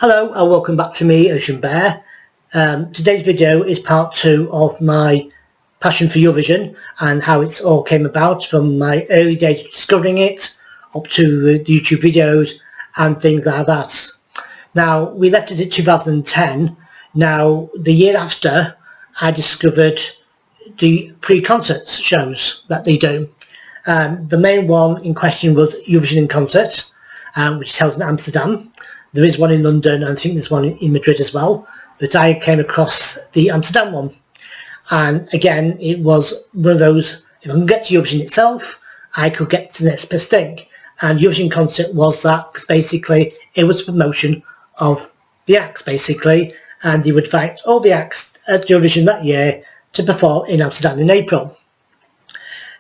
Hello and welcome back to me, Ocean Bear. Today's video is part 2 of my passion for Eurovision and how it's all came about from my early days of discovering it up to the YouTube videos and things like that. Now, we left it in 2010. Now, the year after, I discovered the pre-concert shows that they do. The main one in question was Eurovision in Concert, which is held in Amsterdam. There is one in London, and I think there's one in Madrid as well, but I came across the Amsterdam one. And again, it was one of those, if I can get to Eurovision itself, I could get to the next best thing. And Eurovision Concert was that, because basically it was a promotion of the acts, basically, and they would invite all the acts at Eurovision that year to perform in Amsterdam in April.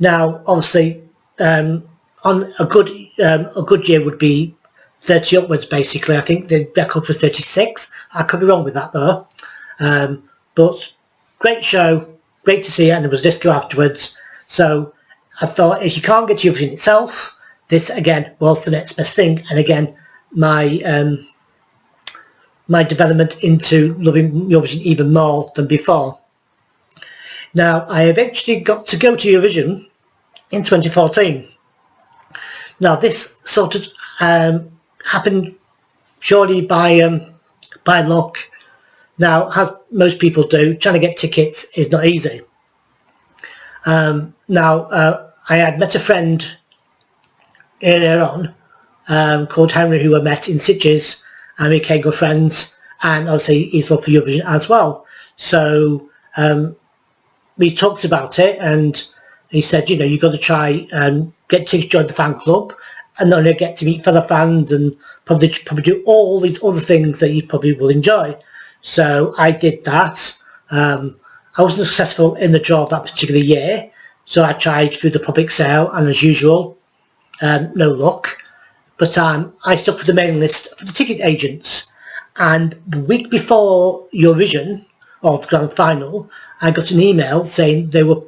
Now, obviously, on a good year would be 30 upwards, basically. I think the record was 36. I could be wrong with that though. But great show, great to see it, and there was disco afterwards. So I thought, if you can't get to Eurovision itself, this again was the next best thing. And again, my my development into loving Eurovision even more than before. Now, I eventually got to go to Eurovision in 2014. Now, this sort of happened purely by luck. Now, as most people do, trying to get tickets is not easy. I had met a friend earlier on called Henry, who I met in Sitges, and we became good friends, and obviously he's loved for Eurovision as well. So we talked about it, and he said, you know, you've got to try and get tickets to join the fan club, and then you get to meet fellow fans and probably do all these other things that you probably will enjoy. So I did that. I wasn't successful in the draw that particular year, so I tried through the public sale, and as usual, no luck. But I stuck with the mailing list for the ticket agents, and the week before Eurovision, or the grand final, I got an email saying they were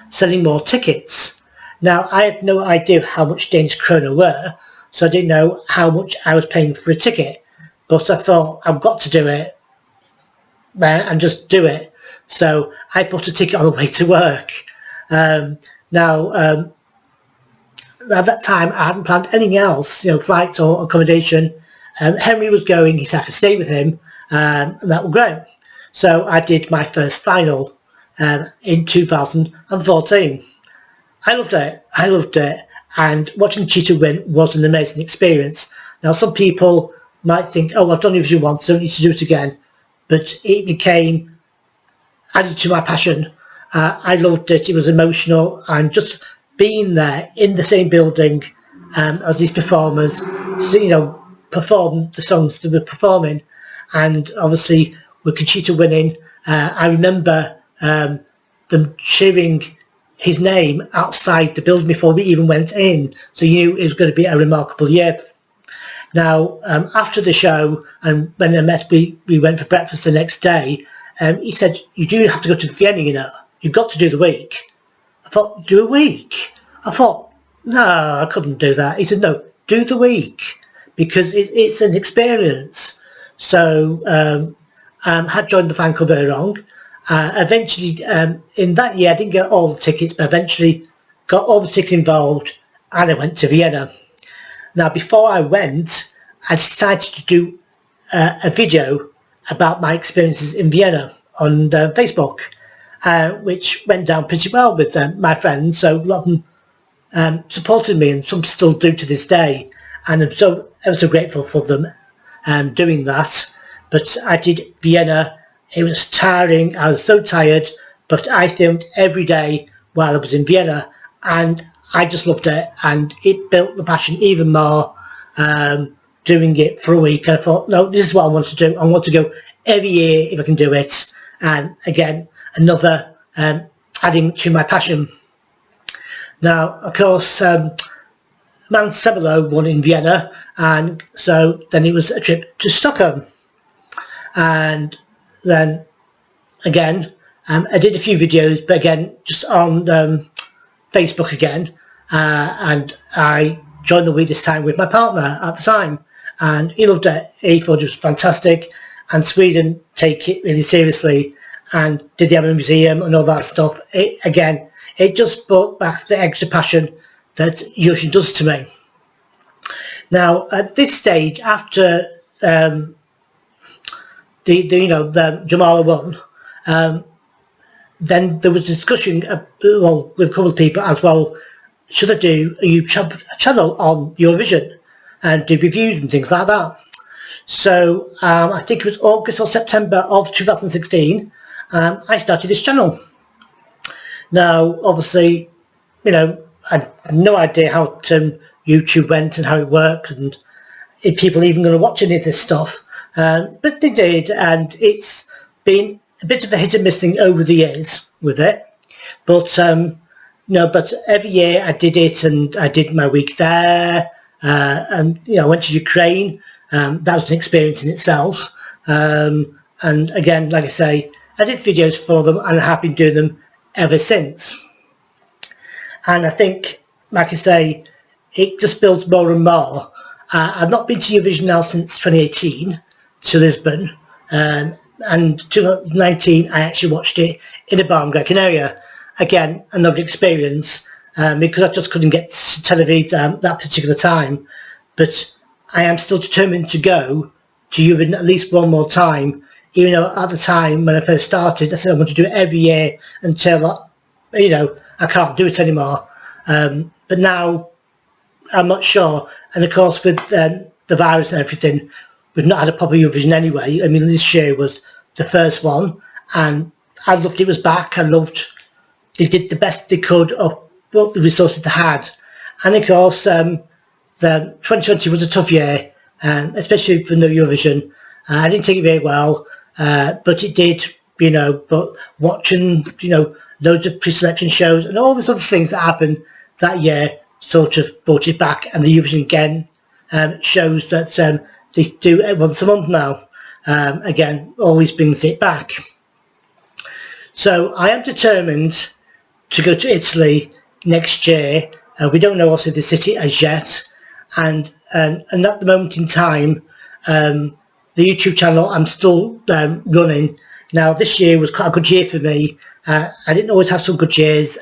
selling more tickets. Now, I had no idea how much Danish krona were, so I didn't know how much I was paying for a ticket. But I thought, I've got to do it, and just do it. So I bought a ticket on the way to work. At that time, I hadn't planned anything else, you know, flights or accommodation. Henry was going, he said I could stay with him, and that was great. So I did my first final in 2014. I loved it, and watching Cheetah win was an amazing experience. Now, some people might think, oh, I've done Eurovision once, I don't need to do it again, but it became added to my passion. I loved it, it was emotional, and just being there in the same building as these performers, you know, perform the songs they were performing, and obviously with Conchita winning, I remember them cheering his name outside the building before we even went in, so you knew it was going to be a remarkable year. Now, after the show, and when I met, we went for breakfast the next day, he said, you do have to go to Vienna, you know, you've got to do the week. I thought, do a week? I thought, no, I couldn't do that. He said, no, do the week, because it's an experience. So had joined the fan club earlier on. Eventually, in that year, I didn't get all the tickets, but eventually got all the tickets involved, and I went to Vienna. Now, before I went, I decided to do a video about my experiences in Vienna on Facebook, which went down pretty well with my friends. So a lot of them supported me, and some still do to this day. And I'm so grateful for them doing that. But I did Vienna. It was tiring, I was so tired, but I filmed every day while I was in Vienna, and I just loved it, and it built the passion even more, doing it for a week. And I thought, no, this is what I want to do. I want to go every year if I can do it. And again, another adding to my passion. Now, of course, Man Sebelo won in Vienna, and so then it was a trip to Stockholm. And then again, I did a few videos, but again, just on Facebook again, and I joined the week this time with my partner at the time, and he loved it. He thought it was fantastic, and Sweden take it really seriously and did the Hammer Museum and all that stuff. It just brought back the extra passion that Eurovision does to me. Now, at this stage, after the Jamala won, then there was discussion, with a couple of people as well, should I do a YouTube channel on Eurovision and do reviews and things like that. So I think it was August or September of 2016, I started this channel. Now, obviously, I had no idea how YouTube went and how it worked, and if people even going to watch any of this stuff. But they did, and it's been a bit of a hit and miss thing over the years with it. But but every year I did it, and I did my week there, and I went to Ukraine. That was an experience in itself. And again, like I say, I did videos for them, and I have been doing them ever since. And I think, like I say, it just builds more and more. I've not been to Eurovision now since 2018 to Lisbon, and 2019 I actually watched it in a bar in Gran Canaria. Again, another experience, because I just couldn't get to Tel Aviv that particular time. But I am still determined to go to Eurovision at least one more time, even though at the time when I first started I said I want to do it every year until I can't do it anymore. But now I'm not sure, and of course with the virus and everything, we've not had a proper Eurovision anyway. I mean, this year was the first one, and I loved it was back. I loved they did the best they could of what the resources they had, and of course the 2020 was a tough year, especially for no Eurovision. I didn't take it very well, but it did, but watching, loads of pre-selection shows and all these other things that happened that year sort of brought it back, and the Eurovision again shows that they do it once a month now. Again, always brings it back. So I am determined to go to Italy next year. We don't know obviously the city as yet, and at the moment in time, the YouTube channel I'm still running. Now this year was quite a good year for me. I didn't always have some good years,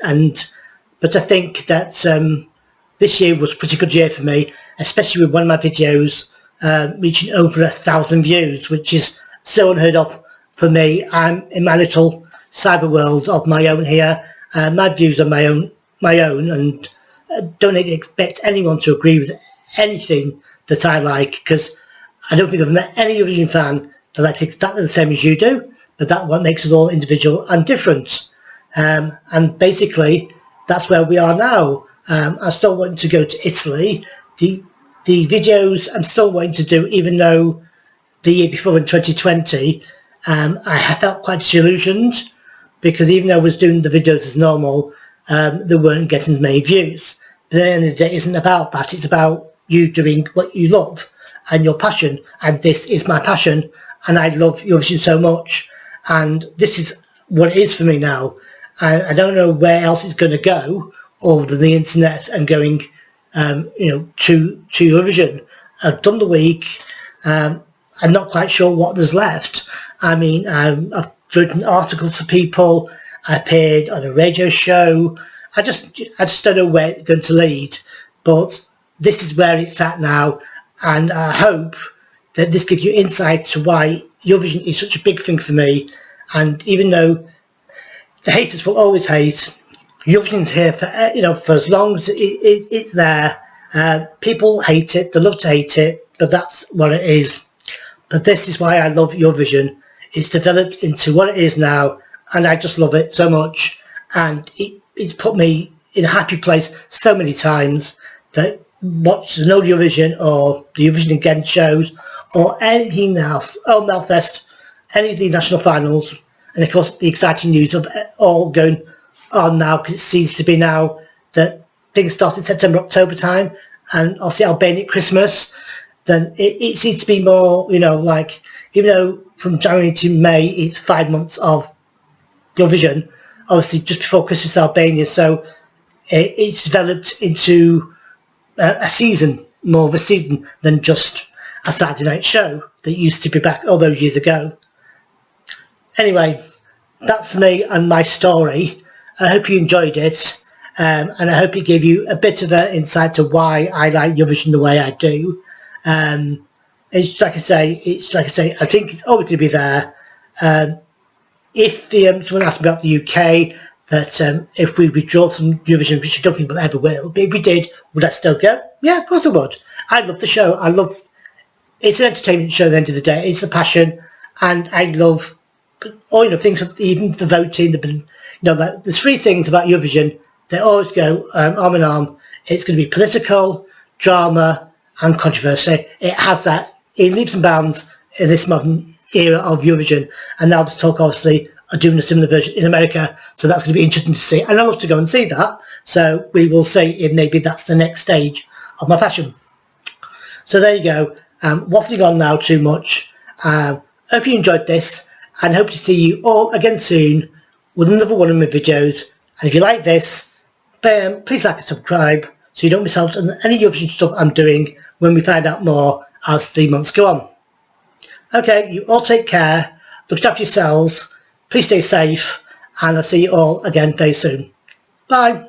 but I think that this year was a pretty good year for me, especially with one of my videos reaching over 1,000 views, which is so unheard of for me. I'm in my little cyber world of my own here. My views are my own, and don't expect anyone to agree with anything that I like, because I don't think I've met any Eurovision fan that likes exactly the same as you do, but that's what makes us all individual and different. And basically, that's where we are now. I still want to go to Italy. The videos I'm still wanting to do, even though the year before in 2020, I felt quite disillusioned, because even though I was doing the videos as normal, they weren't getting as many views. But at the end of the day, it isn't about that. It's about you doing what you love and your passion. And this is my passion, and I love Eurovision so much. And this is what it is for me now. I don't know where else it's going to go other than the internet and going, to Eurovision. I've done the week. I'm not quite sure what there's left. I mean, I've written articles to people. I appeared on a radio show. I just don't know where it's going to lead. But this is where it's at now, and I hope that this gives you insight to why Eurovision is such a big thing for me. And even though the haters will always hate, Eurovision's here for as long as it's there. People hate it, they love to hate it, but that's what it is. But this is why I love Eurovision. It's developed into what it is now, and I just love it so much. And it's put me in a happy place so many times that watch the No Eurovision or the Eurovision Again shows or anything else, or Melfest, any of the national finals, and of course the exciting news of it all going on now, because it seems to be now that things start in September, October time, and obviously Albania at Christmas, then it seems to be more, like, even though from January to May it's 5 months of Eurovision, obviously just before Christmas Albania, so it's developed into a season, more of a season than just a Saturday night show that used to be back all those years ago. Anyway, that's me and my story. I hope you enjoyed it, and I hope it gave you a bit of an insight to why I like Eurovision the way I do. It's like I say, I think it's always going to be there. If someone asked me about the UK, that if we withdraw from Eurovision, which I don't think we'll ever will, but if we did, would I still go? Yeah, of course I would. I love the show. It's an entertainment show at the end of the day. It's a passion, and I love things, even the voting, there's three things about Eurovision. They always go arm in arm. It's going to be political, drama, and controversy. It has that in leaps and bounds in this modern era of Eurovision. And now the talk, obviously, are doing a similar version in America. So that's going to be interesting to see. And I love to go and see that. So we will see if maybe that's the next stage of my passion. So there you go. Waffling on now too much. Hope you enjoyed this, and hope to see you all again soon with another one of my videos. And if you like this, please like and subscribe so you don't miss out on any Eurovision stuff I'm doing when we find out more as the months go on. Okay, you all take care, look after yourselves, please stay safe, and I'll see you all again very soon. Bye.